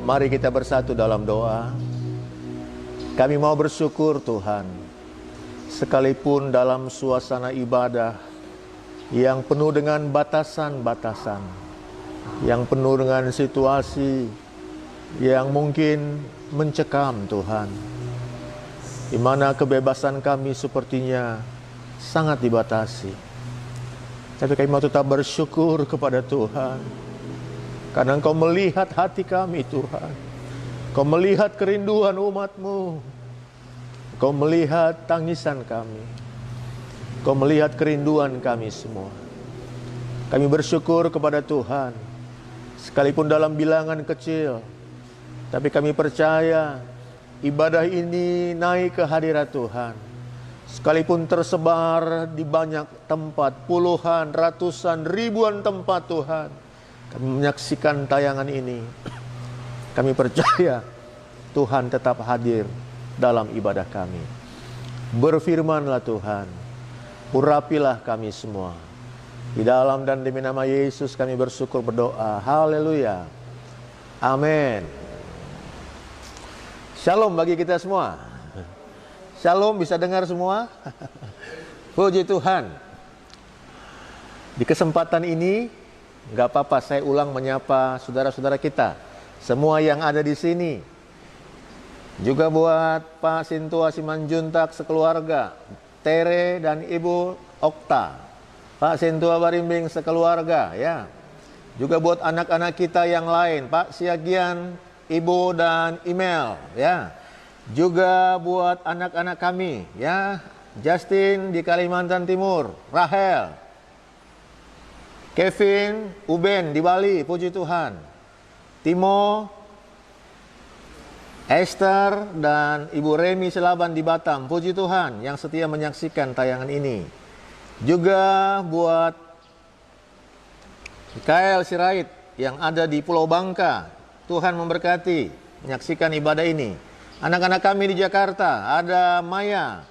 Mari kita bersatu dalam doa. Kami mau bersyukur Tuhan, sekalipun dalam suasana ibadah yang penuh dengan batasan-batasan, yang penuh dengan situasi yang mungkin mencekam Tuhan, di mana kebebasan kami sepertinya sangat dibatasi. Tapi kami mau tetap bersyukur kepada Tuhan, karena Engkau melihat hati kami Tuhan. Engkau melihat kerinduan umat-Mu. Engkau melihat tangisan kami. Engkau melihat kerinduan kami semua. Kami bersyukur kepada Tuhan, sekalipun dalam bilangan kecil, tapi kami percaya ibadah ini naik ke hadirat Tuhan. Sekalipun tersebar di banyak tempat, puluhan, ratusan, ribuan tempat Tuhan, kami menyaksikan tayangan ini. Kami percaya Tuhan tetap hadir dalam ibadah kami. Berfirmanlah Tuhan, urapilah kami semua. Di dalam dan demi nama Yesus kami bersyukur berdoa. Haleluya. Amin. Shalom bagi kita semua. Shalom, bisa dengar semua? Puji Tuhan. Di kesempatan ini, nggak apa-apa saya ulang menyapa saudara-saudara kita, semua yang ada di sini. Juga buat Pak Sintua Simanjuntak sekeluarga, Tere dan Ibu Okta, Pak Sintua Barimbing sekeluarga, ya. Juga buat anak-anak kita yang lain, Pak Siagian, Ibu dan Email, ya. Juga buat anak-anak kami, ya, Justin di Kalimantan Timur, Rahel, Kevin, Uben di Bali, puji Tuhan, Timo, Esther dan Ibu Remi Selaban di Batam, puji Tuhan yang setia menyaksikan tayangan ini. Juga buat Mikael Sirait yang ada di Pulau Bangka, Tuhan memberkati menyaksikan ibadah ini. Anak-anak kami di Jakarta, ada Maya,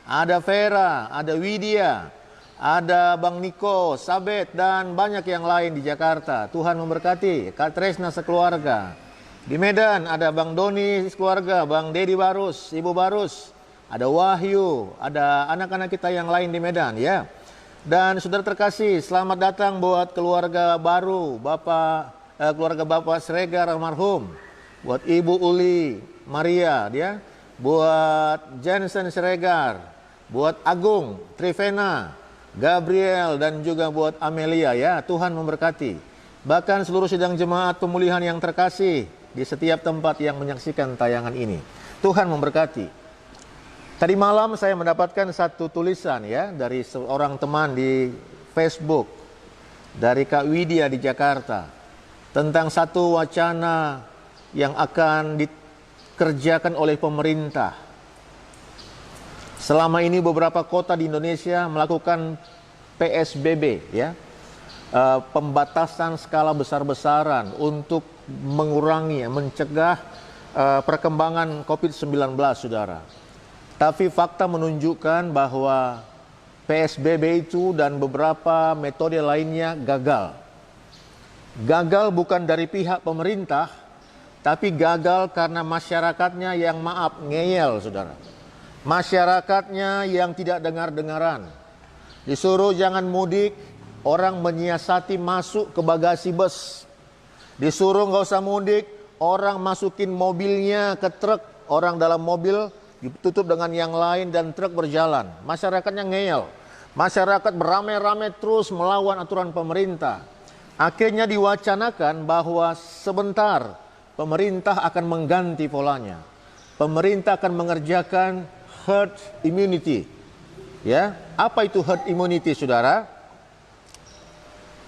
ada Vera, ada Widya, ada Bang Niko, Sabet, dan banyak yang lain di Jakarta. Tuhan memberkati. Kak Tresna sekeluarga. Di Medan ada Bang Doni sekeluarga, Bang Dedi Barus, Ibu Barus, ada Wahyu, ada anak-anak kita yang lain di Medan, ya. Dan saudara terkasih, selamat datang buat keluarga baru, keluarga Bapak Sregar almarhum, buat Ibu Uli Maria, dia, buat Jensen Sregar, buat Agung, Trivena, Gabriel, dan juga buat Amelia, ya. Tuhan memberkati. Bahkan seluruh sidang jemaat pemulihan yang terkasih di setiap tempat yang menyaksikan tayangan ini. Tuhan memberkati. Tadi malam saya mendapatkan satu tulisan, ya, dari seorang teman di Facebook, dari Kak Widya di Jakarta, tentang satu wacana yang akan dikerjakan oleh pemerintah. Selama ini beberapa kota di Indonesia melakukan PSBB, ya, pembatasan skala besar-besaran untuk mengurangi, mencegah perkembangan COVID-19, saudara. Tapi fakta menunjukkan bahwa PSBB itu dan beberapa metode lainnya gagal. Gagal bukan dari pihak pemerintah, tapi gagal karena masyarakatnya yang ngeyel, saudara. Masyarakatnya yang tidak dengar-dengaran. Disuruh jangan mudik, orang menyiasati masuk ke bagasi bus. Disuruh nggak usah mudik, orang masukin mobilnya ke truk, orang dalam mobil ditutup dengan yang lain dan truk berjalan. Masyarakatnya ngeyel. Masyarakat beramai-ramai terus melawan aturan pemerintah. Akhirnya diwacanakan bahwa sebentar pemerintah akan mengganti polanya. Pemerintah akan mengerjakan herd immunity. Ya, apa itu herd immunity, saudara?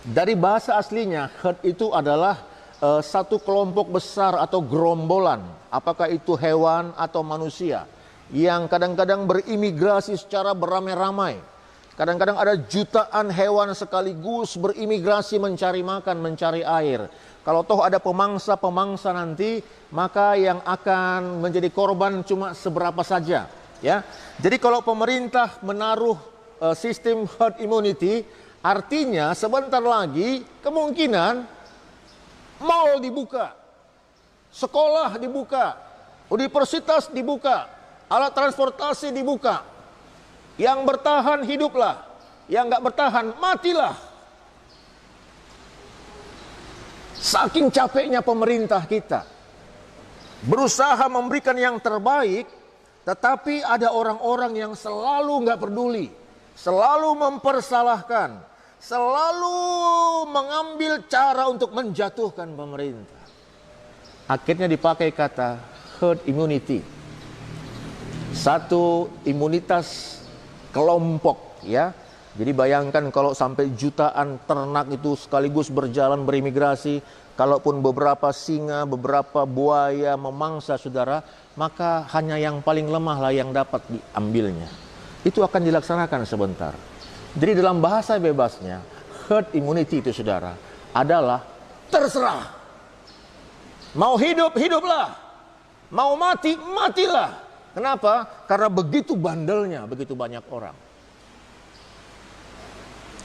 Dari bahasa aslinya, herd itu adalah satu kelompok besar atau gerombolan, apakah itu hewan atau manusia, yang kadang-kadang berimigrasi secara beramai-ramai. Kadang-kadang ada jutaan hewan sekaligus berimigrasi mencari makan, mencari air. Kalau toh ada pemangsa-pemangsa nanti, maka yang akan menjadi korban cuma seberapa saja. Ya, jadi kalau pemerintah menaruh sistem herd immunity, artinya sebentar lagi kemungkinan mall dibuka, sekolah dibuka, universitas dibuka, alat transportasi dibuka. Yang bertahan hiduplah, yang nggak bertahan matilah. Saking capeknya pemerintah kita berusaha memberikan yang terbaik, tetapi ada orang-orang yang selalu nggak peduli, selalu mempersalahkan, selalu mengambil cara untuk menjatuhkan pemerintah. Akhirnya dipakai kata herd immunity, satu imunitas kelompok, ya. Jadi bayangkan kalau sampai jutaan ternak itu sekaligus berjalan berimigrasi, kalaupun beberapa singa, beberapa buaya memangsa saudara, maka hanya yang paling lemah lah yang dapat diambilnya. Itu akan dilaksanakan sebentar. Jadi dalam bahasa bebasnya, herd immunity itu saudara, adalah terserah. Mau hidup, hiduplah. Mau mati, matilah. Kenapa? Karena begitu bandelnya, begitu banyak orang.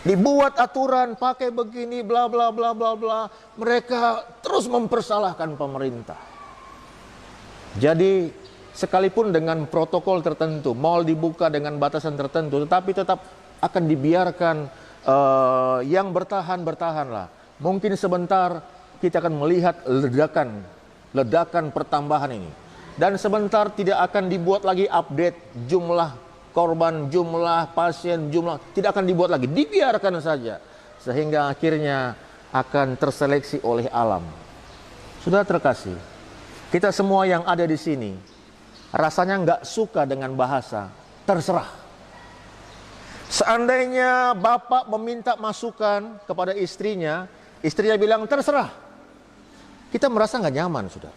Dibuat aturan, pakai begini, bla bla bla bla bla. Mereka terus mempersalahkan pemerintah. Jadi sekalipun dengan protokol tertentu, mal dibuka dengan batasan tertentu, tetapi tetap akan dibiarkan yang bertahanlah. Mungkin sebentar kita akan melihat ledakan pertambahan ini. Dan sebentar tidak akan dibuat lagi update jumlah korban, jumlah pasien, tidak akan dibuat lagi, dibiarkan saja sehingga akhirnya akan terseleksi oleh alam. Sudah terkasih, kita semua yang ada di sini rasanya nggak suka dengan bahasa terserah. Seandainya bapak meminta masukan kepada istrinya bilang terserah, kita merasa nggak nyaman, sudah.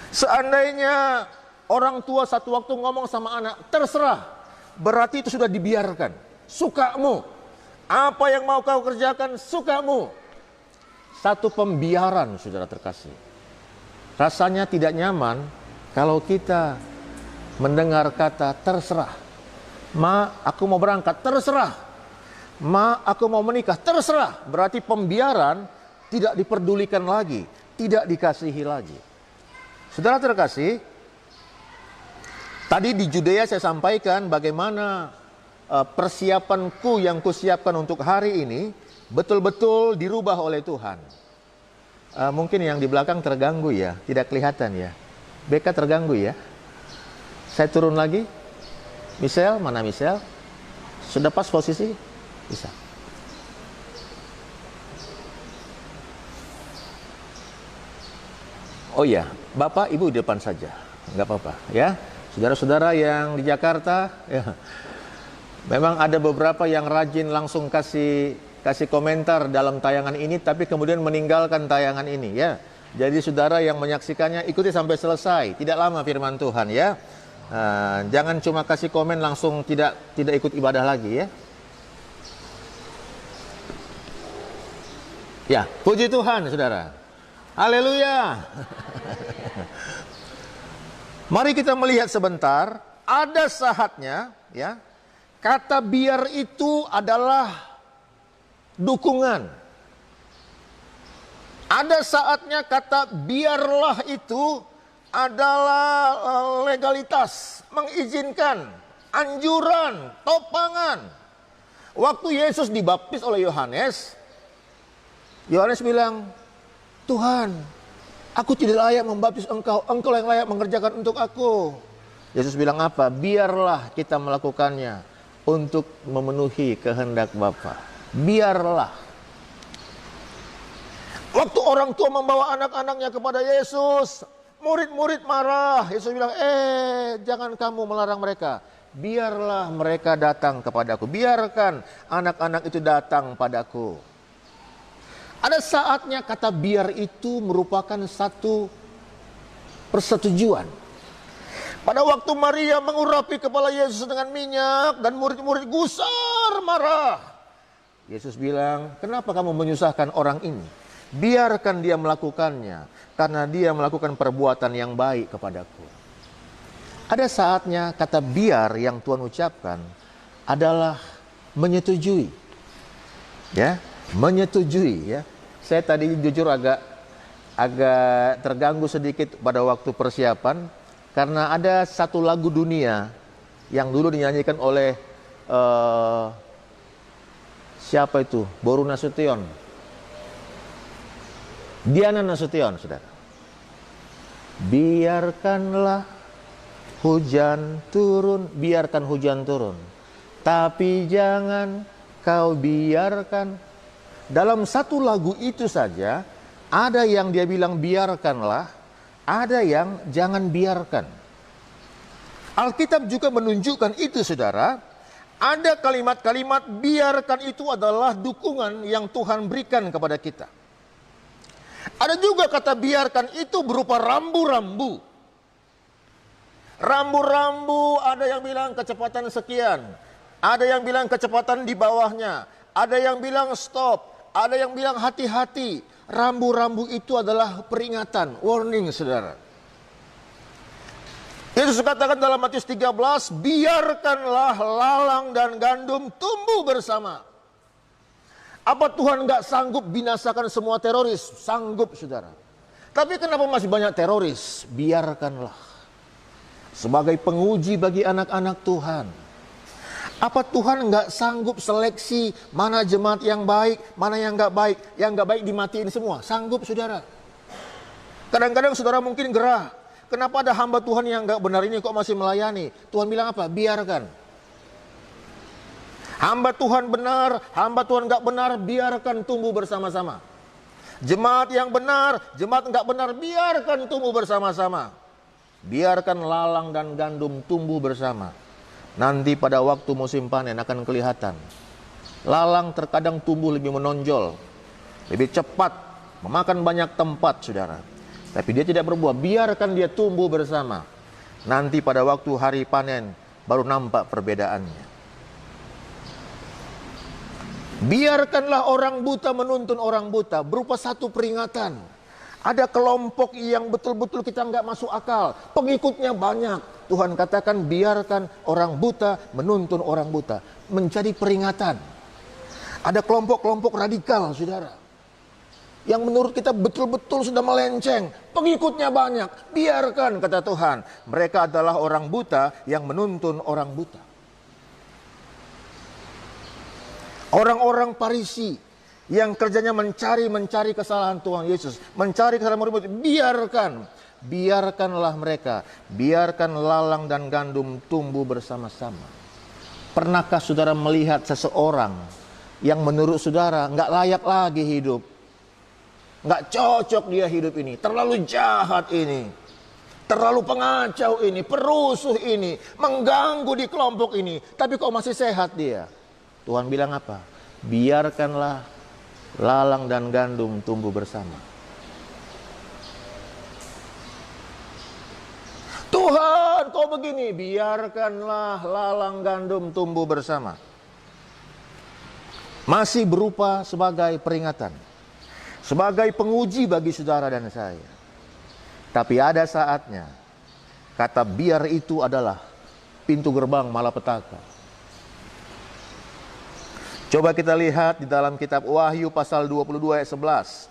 Seandainya orang tua satu waktu ngomong sama anak, terserah, berarti itu sudah dibiarkan. Sukamu. Apa yang mau kau kerjakan, sukamu. Satu pembiaran, saudara terkasih. Rasanya tidak nyaman kalau kita mendengar kata terserah. Ma, aku mau berangkat, terserah. Ma, aku mau menikah, terserah. Berarti pembiaran tidak diperdulikan lagi, tidak dikasihi lagi. Saudara terkasih, tadi di Judea saya sampaikan bagaimana persiapanku yang kusiapkan untuk hari ini betul-betul dirubah oleh Tuhan. Mungkin yang di belakang terganggu ya, tidak kelihatan ya. BK terganggu ya. Saya turun lagi. Michelle, mana Michelle? Sudah pas posisi? Bisa. Oh iya, Bapak Ibu di depan saja. Enggak apa-apa ya. Saudara-saudara yang di Jakarta, ya, memang ada beberapa yang rajin langsung kasih komentar dalam tayangan ini, tapi kemudian meninggalkan tayangan ini, ya. Jadi saudara yang menyaksikannya ikuti sampai selesai, tidak lama firman Tuhan, ya. Jangan cuma kasih komen langsung tidak ikut ibadah lagi, ya. Ya, puji Tuhan, saudara. Haleluya. Mari kita melihat sebentar, ada saatnya ya, kata biar itu adalah dukungan. Ada saatnya kata biarlah itu adalah legalitas, mengizinkan, anjuran, topangan. Waktu Yesus dibaptis oleh Yohanes bilang, Tuhan, aku tidak layak membaptis engkau, engkau yang layak mengerjakan untuk aku. Yesus bilang apa? Biarlah kita melakukannya untuk memenuhi kehendak Bapa. Biarlah. Waktu orang tua membawa anak-anaknya kepada Yesus, murid-murid marah. Yesus bilang, jangan kamu melarang mereka. Biarlah mereka datang kepadaku. Biarkan anak-anak itu datang padaku. Ada saatnya kata biar itu merupakan satu persetujuan. Pada waktu Maria mengurapi kepala Yesus dengan minyak dan murid-murid gusar marah. Yesus bilang, kenapa kamu menyusahkan orang ini? Biarkan dia melakukannya, karena dia melakukan perbuatan yang baik kepadaku. Ada saatnya kata biar yang Tuhan ucapkan adalah menyetujui. Ya. Menyetujui ya. Saya tadi jujur agak agak terganggu sedikit pada waktu persiapan karena ada satu lagu dunia yang dulu dinyanyikan oleh siapa itu? Boru Nasution, Diana Nasution, saudara. Biarkanlah hujan turun, biarkan hujan turun, tapi jangan kau biarkan. Dalam satu lagu itu saja ada yang dia bilang biarkanlah, ada yang jangan biarkan. Alkitab juga menunjukkan itu, saudara. Ada kalimat-kalimat biarkan itu adalah dukungan yang Tuhan berikan kepada kita. Ada juga kata biarkan itu berupa rambu-rambu. Rambu-rambu, ada yang bilang kecepatan sekian, ada yang bilang kecepatan di bawahnya, ada yang bilang stop, ada yang bilang hati-hati. Rambu-rambu itu adalah peringatan, warning, saudara. Yesus katakan dalam Matius 13, biarkanlah lalang dan gandum tumbuh bersama. Apa Tuhan nggak sanggup binasakan semua teroris? Sanggup, saudara. Tapi kenapa masih banyak teroris? Biarkanlah. Sebagai penguji bagi anak-anak Tuhan. Apa Tuhan nggak sanggup seleksi mana jemaat yang baik, mana yang nggak baik? Yang nggak baik dimatiin semua. Sanggup, saudara. Kadang-kadang saudara mungkin gerah. Kenapa ada hamba Tuhan yang nggak benar ini kok masih melayani? Tuhan bilang apa? Biarkan. Hamba Tuhan benar, hamba Tuhan nggak benar, biarkan tumbuh bersama-sama. Jemaat yang benar, jemaat nggak benar, biarkan tumbuh bersama-sama. Biarkan lalang dan gandum tumbuh bersama. Nanti pada waktu musim panen akan kelihatan. Lalang terkadang tumbuh lebih menonjol, lebih cepat, memakan banyak tempat, saudara. Tapi dia tidak berbuah, biarkan dia tumbuh bersama. Nanti pada waktu hari panen baru nampak perbedaannya. Biarkanlah orang buta menuntun orang buta, berupa satu peringatan. Ada kelompok yang betul-betul kita nggak masuk akal, pengikutnya banyak. Tuhan katakan biarkan orang buta menuntun orang buta, menjadi peringatan. Ada kelompok-kelompok radikal, saudara, yang menurut kita betul-betul sudah melenceng, pengikutnya banyak. Biarkan, kata Tuhan, mereka adalah orang buta yang menuntun orang buta. Orang-orang Farisi yang kerjanya mencari kesalahan Tuhan Yesus, mencari kesalahan murid-murid, biarkanlah mereka, biarkan lalang dan gandum tumbuh bersama-sama. Pernahkah saudara melihat seseorang yang menurut saudara nggak layak lagi hidup, nggak cocok dia hidup ini, terlalu jahat ini, terlalu pengacau ini, perusuh ini, mengganggu di kelompok ini, tapi kok masih sehat dia? Tuhan bilang apa? Biarkanlah lalang dan gandum tumbuh bersama. Tuhan, kok begini? Biarkanlah lalang gandum tumbuh bersama. Masih berupa sebagai peringatan, sebagai penguji bagi saudara dan saya. Tapi ada saatnya, kata biar itu adalah pintu gerbang malapetaka. Coba kita lihat di dalam kitab Wahyu pasal 22 ayat 11.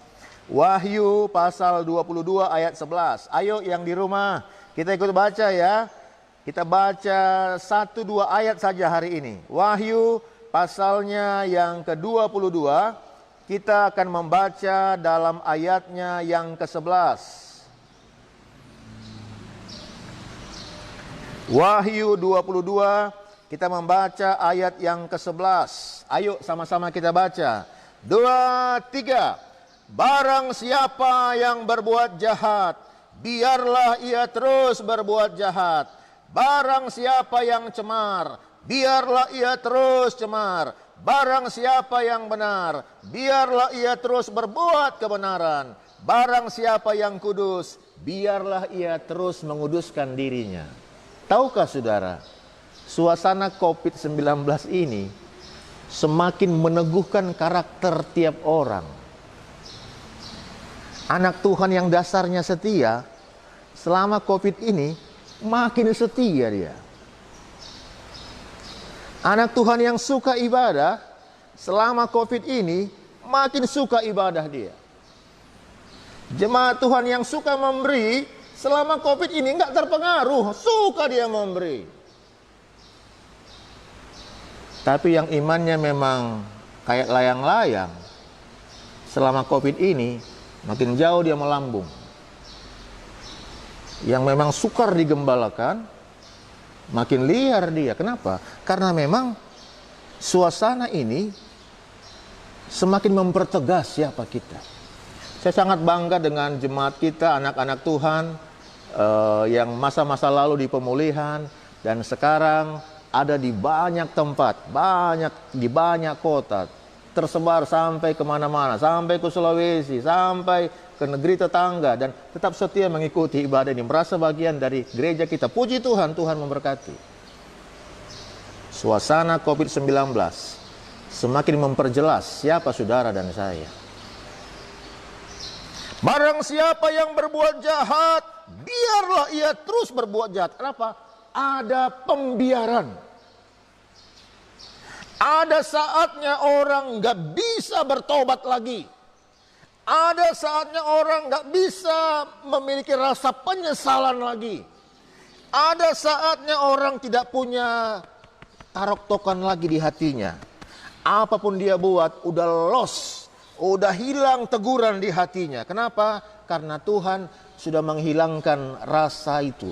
Wahyu pasal 22 ayat 11. Ayo yang di rumah, kita ikut baca ya. Kita baca 1-2 ayat saja hari ini. Wahyu pasalnya yang ke-22. Kita akan membaca dalam ayatnya yang ke-11. Wahyu 22, kita membaca ayat yang ke-11. Ayo sama-sama kita baca. 2, 3. Barang siapa yang berbuat jahat, biarlah ia terus berbuat jahat. Barang siapa yang cemar, biarlah ia terus cemar. Barang siapa yang benar, biarlah ia terus berbuat kebenaran. Barang siapa yang kudus, biarlah ia terus menguduskan dirinya. Tahukah saudara, suasana COVID-19 ini semakin meneguhkan karakter tiap orang. Anak Tuhan yang dasarnya setia, selama COVID ini makin setia dia. Anak Tuhan yang suka ibadah, selama COVID ini makin suka ibadah dia. Jemaat Tuhan yang suka memberi, selama COVID ini nggak terpengaruh, suka dia memberi. Tapi yang imannya memang kayak layang-layang, selama COVID ini makin jauh dia melambung. Yang memang sukar digembalakan, makin liar dia. Kenapa? Karena memang suasana ini semakin mempertegas siapa kita. Saya sangat bangga dengan jemaat kita, anak-anak Tuhan yang masa-masa lalu di pemulihan dan sekarang ada di banyak tempat, di banyak kota, tersebar sampai kemana-mana, sampai ke Sulawesi, sampai ke negeri tetangga, dan tetap setia mengikuti ibadah ini, merasa bagian dari gereja kita. Puji Tuhan, Tuhan memberkati. Suasana COVID-19 semakin memperjelas siapa saudara dan saya. Barang siapa yang berbuat jahat, biarlah ia terus berbuat jahat. Kenapa? Ada pembiaran. Ada saatnya orang nggak bisa bertobat lagi. Ada saatnya orang nggak bisa memiliki rasa penyesalan lagi. Ada saatnya orang tidak punya tarok-tokan lagi di hatinya. Apapun dia buat, udah lost, udah hilang teguran di hatinya. Kenapa? Karena Tuhan sudah menghilangkan rasa itu.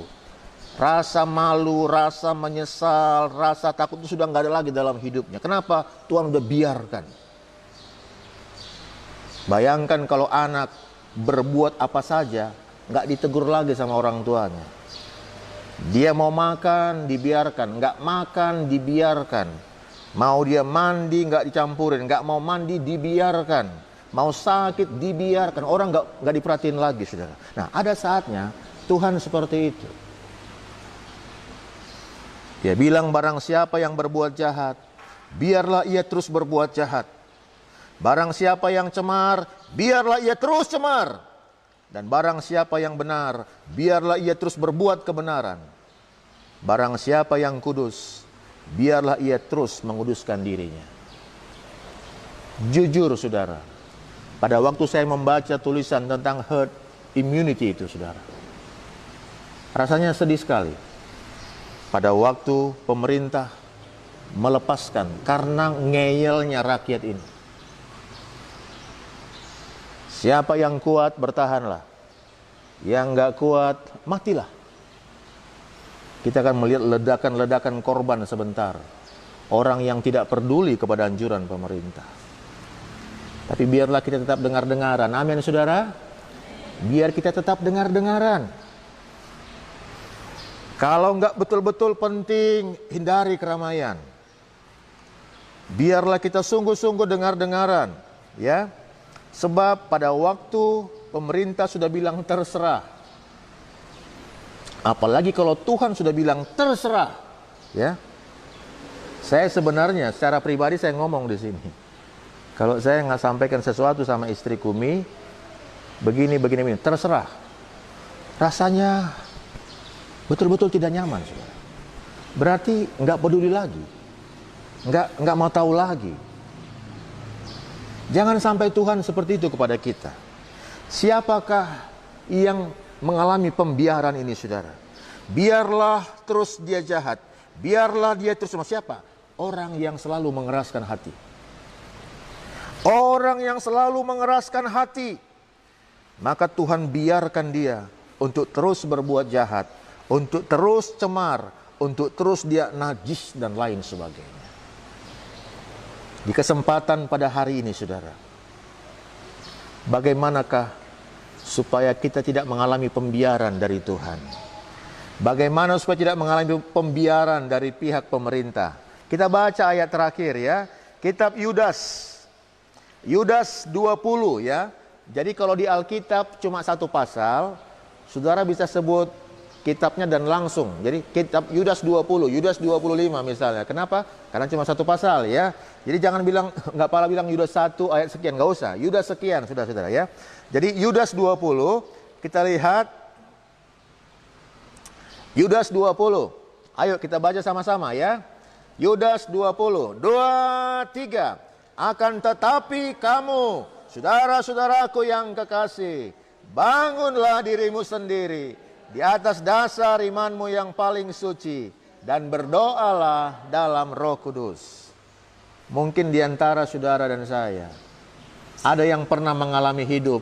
Rasa malu, rasa menyesal, rasa takut itu sudah nggak ada lagi dalam hidupnya. Kenapa? Tuhan udah biarkan. Bayangkan kalau anak berbuat apa saja, nggak ditegur lagi sama orang tuanya. Dia mau makan, dibiarkan. Nggak makan, dibiarkan. Mau dia mandi, nggak dicampurin. Nggak mau mandi, dibiarkan. Mau sakit, dibiarkan. Orang nggak diperhatiin lagi, saudara. Nah, ada saatnya Tuhan seperti itu. Dia bilang, barang siapa yang berbuat jahat, biarlah ia terus berbuat jahat. Barang siapa yang cemar, biarlah ia terus cemar. Dan barang siapa yang benar, biarlah ia terus berbuat kebenaran. Barang siapa yang kudus, biarlah ia terus menguduskan dirinya. Jujur saudara, pada waktu saya membaca tulisan tentang herd immunity itu saudara, rasanya sedih sekali. Pada waktu pemerintah melepaskan karena ngeyelnya rakyat ini. Siapa yang kuat bertahanlah, yang nggak kuat matilah. Kita akan melihat ledakan-ledakan korban sebentar. Orang yang tidak peduli kepada anjuran pemerintah. Tapi biarlah kita tetap dengar-dengaran. Amin saudara. Biar kita tetap dengar-dengaran. Kalau nggak betul-betul penting, hindari keramaian. Biarlah kita sungguh-sungguh dengar-dengaran, ya. Sebab pada waktu pemerintah sudah bilang terserah. Apalagi kalau Tuhan sudah bilang terserah, ya. Saya sebenarnya secara pribadi saya ngomong di sini. Kalau saya nggak sampaikan sesuatu sama istri Kumi, begini, terserah. Rasanya betul-betul tidak nyaman, saudara. Berarti nggak peduli lagi, nggak mau tahu lagi. Jangan sampai Tuhan seperti itu kepada kita. Siapakah yang mengalami pembiaran ini, saudara? Biarlah terus dia jahat. Biarlah dia terus sama siapa? Orang yang selalu mengeraskan hati. Orang yang selalu mengeraskan hati. Maka Tuhan biarkan dia untuk terus berbuat jahat, untuk terus cemar, untuk terus dia najis dan lain sebagainya. Di kesempatan pada hari ini, saudara, bagaimanakah supaya kita tidak mengalami pembiaran dari Tuhan? Bagaimana supaya tidak mengalami pembiaran dari pihak pemerintah? Kita baca ayat terakhir ya, kitab Yudas. Yudas 20 ya. Jadi kalau di Alkitab cuma satu pasal, saudara bisa sebut kitabnya dan langsung. Jadi kitab Yudas 20, Yudas 25 misalnya. Kenapa? Karena cuma satu pasal ya. Jadi jangan bilang, nggak pala bilang Yudas 1 ayat sekian, nggak usah. Yudas sekian, saudara-saudara ya. Jadi Yudas 20, kita lihat. Yudas 20. Ayo kita baca sama-sama ya. Yudas 20. 2, 3. Akan tetapi kamu, saudara-saudaraku yang kekasih, bangunlah dirimu sendiri di atas dasar imanmu yang paling suci, dan berdoalah dalam Roh Kudus. Mungkin di antara saudara dan saya ada yang pernah mengalami hidup,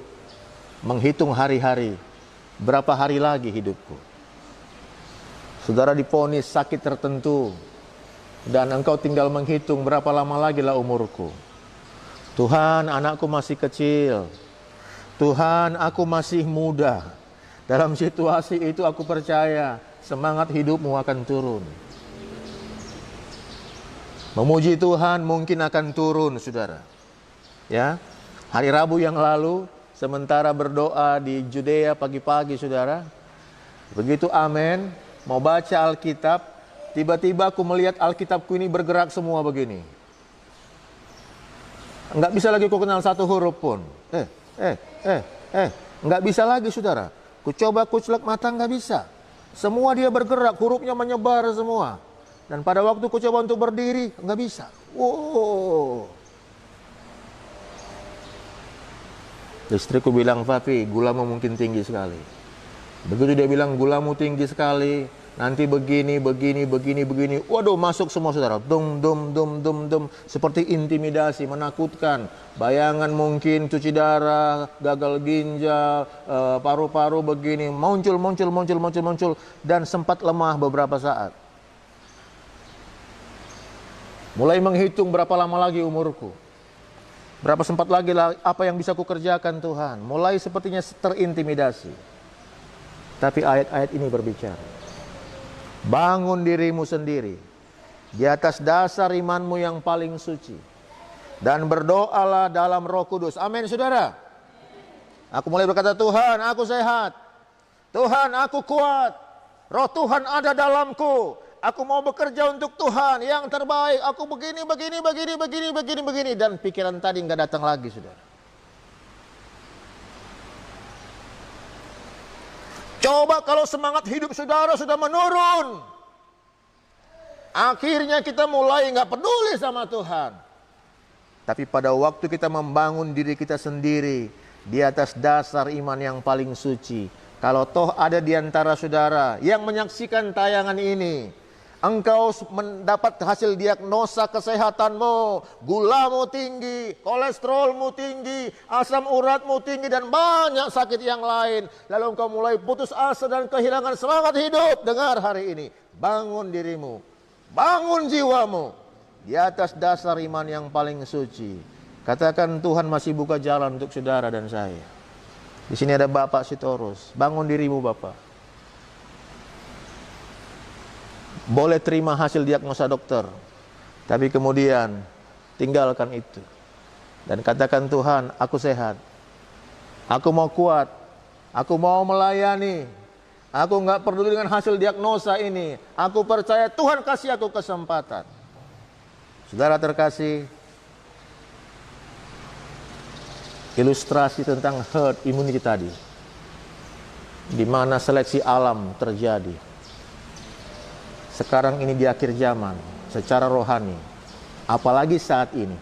menghitung hari-hari, berapa hari lagi hidupku. Saudara diponis sakit tertentu, dan engkau tinggal menghitung berapa lama lagi lah umurku. Tuhan, anakku masih kecil. Tuhan, aku masih muda. Dalam situasi itu aku percaya semangat hidupmu akan turun. Memuji Tuhan mungkin akan turun, saudara. Ya, hari Rabu yang lalu, sementara berdoa di Judea pagi-pagi, saudara, begitu amin, mau baca Alkitab, tiba-tiba aku melihat Alkitabku ini bergerak semua begini. Enggak bisa lagi ku kenal satu huruf pun. Enggak bisa lagi, saudara. Ku coba kucelak mata, enggak bisa. Semua dia bergerak, hurufnya menyebar semua. Dan pada waktu ku coba untuk berdiri, enggak bisa. Wow. Istriku bilang, "Papi, gulamu mungkin tinggi sekali." Begitu dia bilang gulamu tinggi sekali, nanti begini. Waduh, masuk semua, saudara. Dum. Seperti intimidasi, menakutkan. Bayangan mungkin cuci darah, gagal ginjal, paru-paru begini. Muncul. Dan sempat lemah beberapa saat. Mulai menghitung berapa lama lagi umurku. Berapa sempat lagi lah, apa yang bisa kukerjakan Tuhan. Mulai sepertinya terintimidasi. Tapi ayat-ayat ini berbicara. Bangun dirimu sendiri di atas dasar imanmu yang paling suci, dan berdoalah dalam Roh Kudus. Amin, saudara. Aku mulai berkata, Tuhan, aku sehat. Tuhan, aku kuat. Roh Tuhan ada dalamku. Aku mau bekerja untuk Tuhan yang terbaik. Aku begini. Dan pikiran tadi nggak datang lagi, saudara. Coba kalau semangat hidup saudara sudah menurun. Akhirnya kita mulai nggak peduli sama Tuhan. Tapi pada waktu kita membangun diri kita sendiri di atas dasar iman yang paling suci. Kalau toh ada di antara saudara yang menyaksikan tayangan ini, engkau mendapat hasil diagnosa kesehatanmu, gulamu tinggi, kolesterolmu tinggi, asam uratmu tinggi, dan banyak sakit yang lain. Lalu engkau mulai putus asa dan kehilangan semangat hidup. Dengar hari ini, bangun dirimu, bangun jiwamu di atas dasar iman yang paling suci. Katakan, Tuhan masih buka jalan untuk saudara dan saya. Di sini ada Bapak Sitorus, bangun dirimu Bapak. Boleh terima hasil diagnosa dokter, tapi kemudian tinggalkan itu dan katakan, Tuhan, aku sehat, aku mau kuat, aku mau melayani, aku nggak peduli dengan hasil diagnosa ini, aku percaya Tuhan kasih aku kesempatan. Saudara terkasih, ilustrasi tentang herd immunity tadi, di mana seleksi alam terjadi. Sekarang ini di akhir zaman, secara rohani, apalagi saat ini.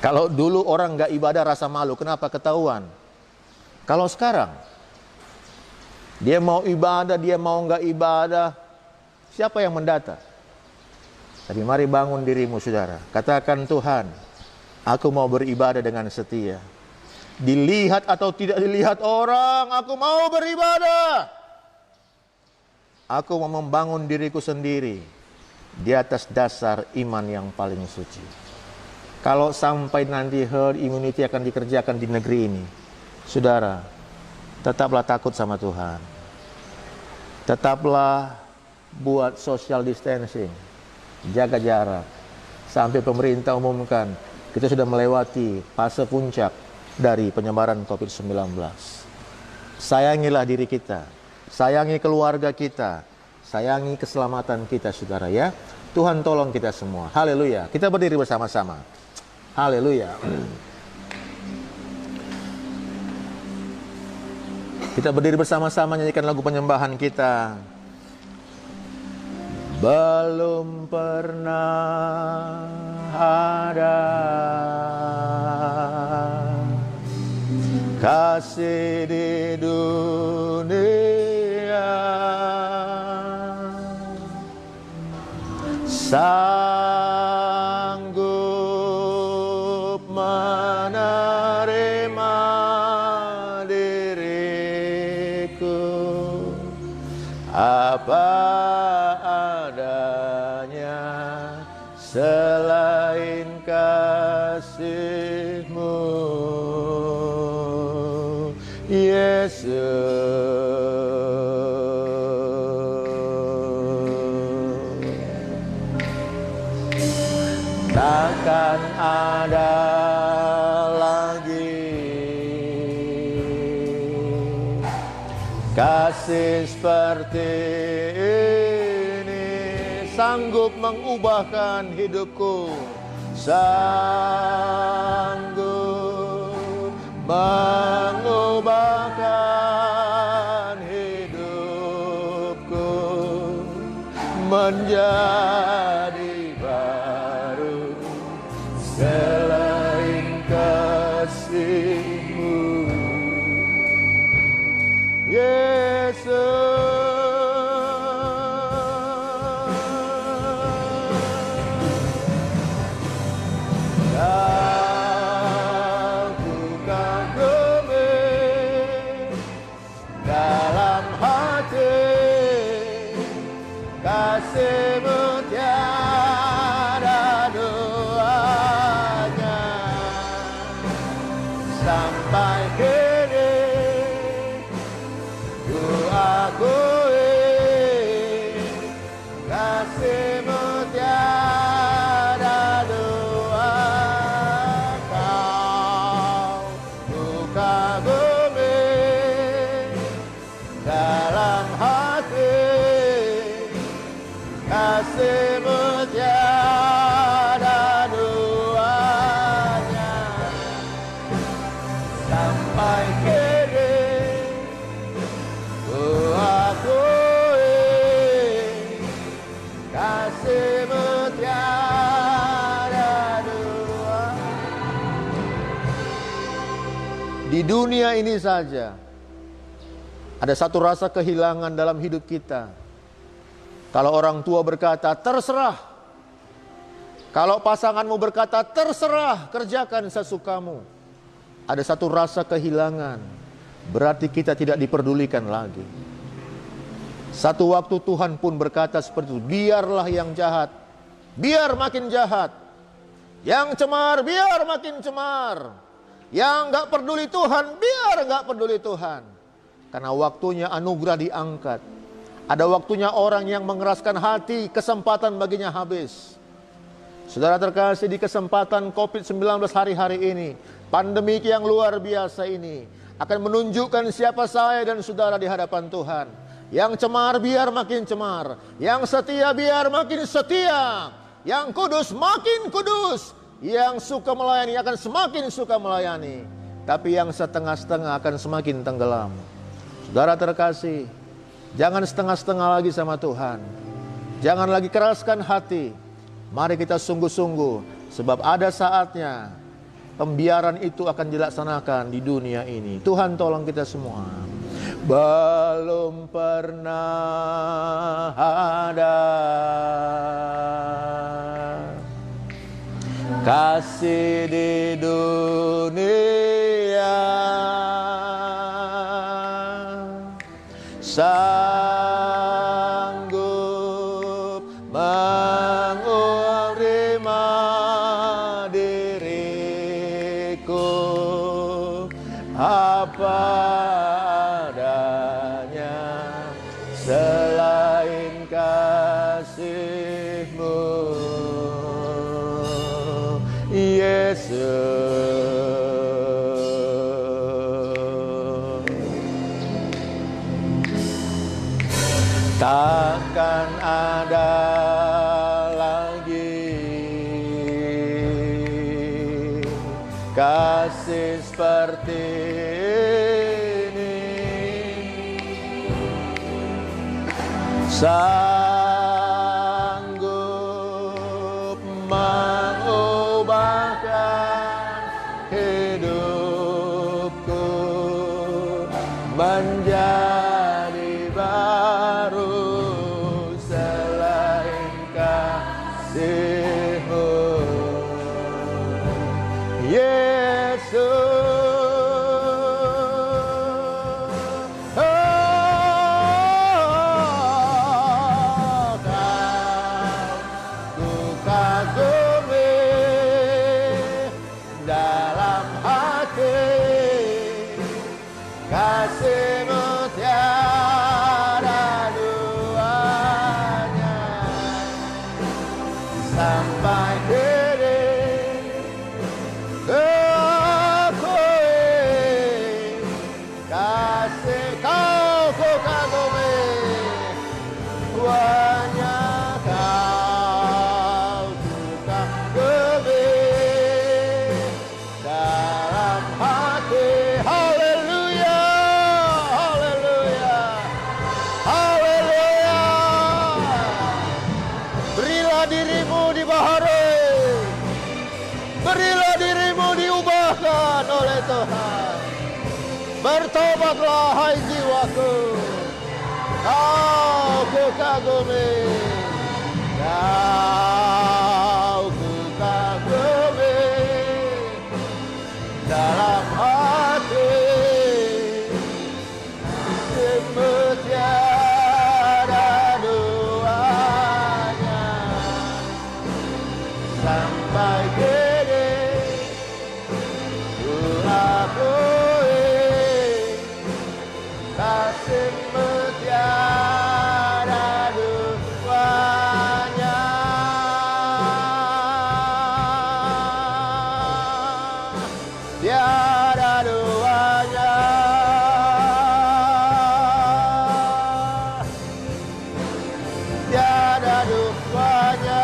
Kalau dulu orang nggak ibadah rasa malu, kenapa ketahuan? Kalau sekarang, dia mau ibadah, dia mau nggak ibadah, siapa yang mendata? Tapi mari bangun dirimu, saudara. Katakan, Tuhan, aku mau beribadah dengan setia. Dilihat atau tidak dilihat orang, aku mau beribadah. Aku mau membangun diriku sendiri di atas dasar iman yang paling suci. Kalau sampai nanti herd immunity akan dikerjakan di negeri ini, saudara, tetaplah takut sama Tuhan. Tetaplah buat social distancing, jaga jarak, sampai pemerintah umumkan kita sudah melewati fase puncak dari penyebaran COVID-19. Sayangilah diri kita, sayangi keluarga kita, sayangi keselamatan kita, saudara ya. Tuhan tolong kita semua. Haleluya. Kita berdiri bersama-sama. Haleluya. Kita berdiri bersama-sama nyanyikan lagu penyembahan kita. Belum pernah ada kasih di dunia, sanggup menerima diriku apa adanya, selain kasih-Mu, Yesus. Takkan ada lagi kasih seperti ini, sanggup mengubahkan hidupku, sanggup mengubahkan hidupku menjadi baru, selain kasih-Mu, Yesus. Aku kagumi dalam hati, kasih-Mu tiada duanya, sampai kini ku akui kasih-Mu tiada dua. Kau ku kagumi dalam hati, kasih-Mu tiada duanya, sampai kini ku akui kasih-Mu tiada dua. Di dunia ini saja ada satu rasa kehilangan dalam hidup kita. Kalau orang tua berkata, terserah. Kalau pasanganmu berkata, terserah, kerjakan sesukamu. Ada satu rasa kehilangan. Berarti kita tidak diperdulikan lagi. Satu waktu Tuhan pun berkata seperti itu, biarlah yang jahat, biar makin jahat. Yang cemar, biar makin cemar. Yang gak peduli Tuhan, biar gak peduli Tuhan. Karena waktunya anugerah diangkat. Ada waktunya orang yang mengeraskan hati, kesempatan baginya habis. Saudara terkasih, di kesempatan COVID-19 hari-hari ini, pandemik yang luar biasa ini, akan menunjukkan siapa saya dan saudara di hadapan Tuhan. Yang cemar biar makin cemar, yang setia biar makin setia, yang kudus makin kudus, yang suka melayani akan semakin suka melayani, tapi yang setengah-setengah akan semakin tenggelam. Saudara terkasih, jangan setengah-setengah lagi sama Tuhan. Jangan lagi keraskan hati. Mari kita sungguh-sungguh, sebab ada saatnya pembiaran itu akan dilaksanakan di dunia ini. Tuhan tolong kita semua. Belum pernah ada kasih di dunia sanggup menerima diriku apa adanya, selain kasih-Mu, Yesus. Takkan ada lagi kasih seperti ini, sanggup mengubahkan hidupku menjadi baru selain kasih-Mu, Yesus. Kasih-Mu tiada duanya, sampai kini kuakui kasih Kau ku kagumi, hanya Kau ku kagumi dalam hati. Dirimu dibaharui, berilah dirimu diubahkan oleh Tuhan. Bertobatlah hai jiwaku, Kau ku kagumi, Kau ku kagumi dalam hati. Tiada duanya, sampai kini ku akui kasih-Mu tiada duanya, tiada duanya. Tiada duanya.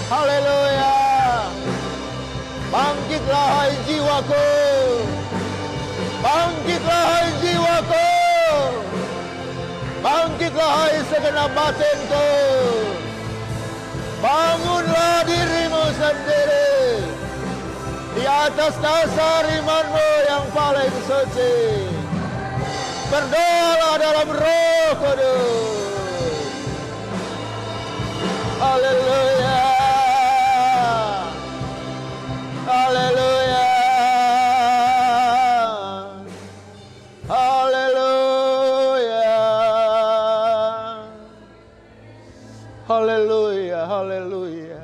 Haleluya. Bangkitlah hai jiwaku, bangkitlah hai jiwaku, bangkitlah hai segenap batinku. Bangunlah dirimu sendiri di atas dasar iman-Mu yang paling suci. Berdoalah dalam Roh Kudus. Haleluya, haleluya, haleluya, haleluya, haleluya.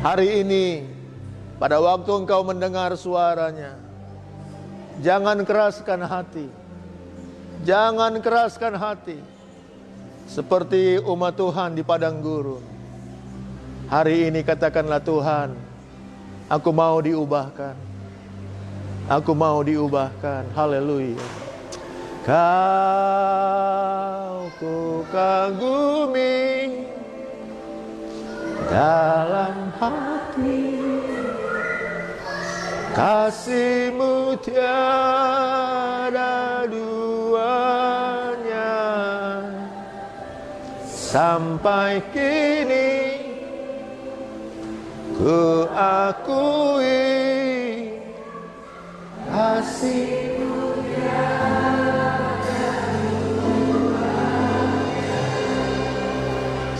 Hari ini, pada waktu engkau mendengar suaranya, jangan keraskan hati. Jangan keraskan hati. Seperti umat Tuhan di padang gurun. Hari ini katakanlah, Tuhan, aku mau diubahkan. Aku mau diubahkan. Haleluya. Kau ku kagumi dalam hati, kasih-Mu tiada duanya, sampai kini ku akui kasih-Mu tiada duanya.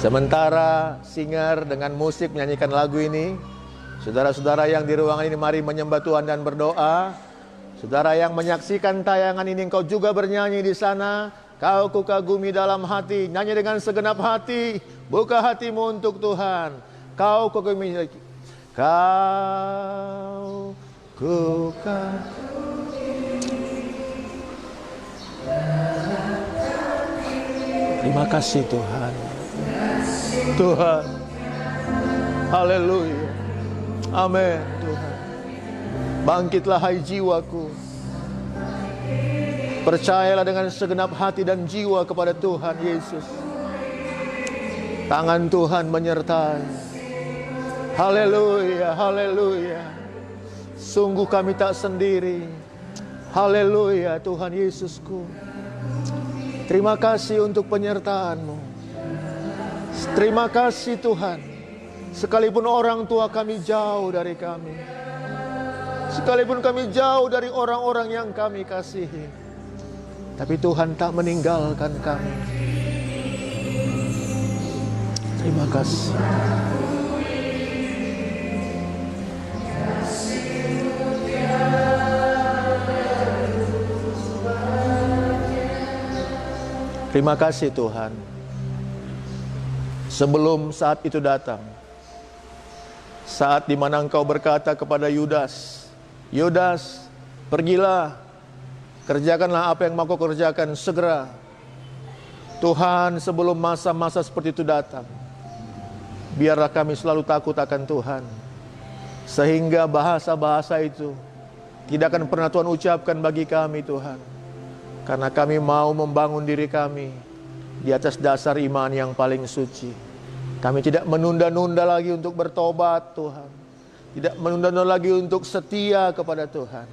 Sementara singer dengan musik menyanyikan lagu ini, saudara-saudara yang di ruangan ini mari menyembah Tuhan dan berdoa. Saudara yang menyaksikan tayangan ini, engkau juga bernyanyi di sana. Kau ku kagumi dalam hati, nyanyi dengan segenap hati. Buka hatimu untuk Tuhan. Kau ku kagumi, kau ku kagumi. Terima kasih Tuhan. Tuhan, haleluya, amin. Tuhan, bangkitlah hai jiwaku, percayalah dengan segenap hati dan jiwa kepada Tuhan Yesus. Tangan Tuhan menyertai. Haleluya, haleluya. Sungguh kami tak sendiri. Haleluya Tuhan Yesusku. Terima kasih untuk penyertaan-Mu. Terima kasih Tuhan. Sekalipun orang tua kami jauh dari kami, sekalipun kami jauh dari orang-orang yang kami kasihi, tapi Tuhan tak meninggalkan kami. Terima kasih. Terima kasih Tuhan. Sebelum saat itu datang, saat di mana Engkau berkata kepada Yudas, Yudas, pergilah, kerjakanlah apa yang mau kau kerjakan segera. Tuhan, sebelum masa-masa seperti itu datang, biarlah kami selalu takut akan Tuhan, sehingga bahasa-bahasa itu tidak akan pernah Tuhan ucapkan bagi kami Tuhan, karena kami mau membangun diri kami di atas dasar iman yang paling suci. Kami tidak menunda-nunda lagi untuk bertobat Tuhan, tidak menunda-nunda lagi untuk setia kepada Tuhan,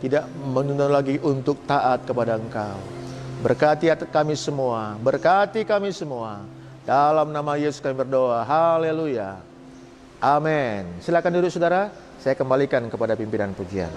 tidak menunda lagi untuk taat kepada Engkau. Berkati kami semua, berkati kami semua. Dalam nama Yesus kami berdoa. Haleluya. Amin. Silakan duduk saudara. Saya kembalikan kepada pimpinan pujian.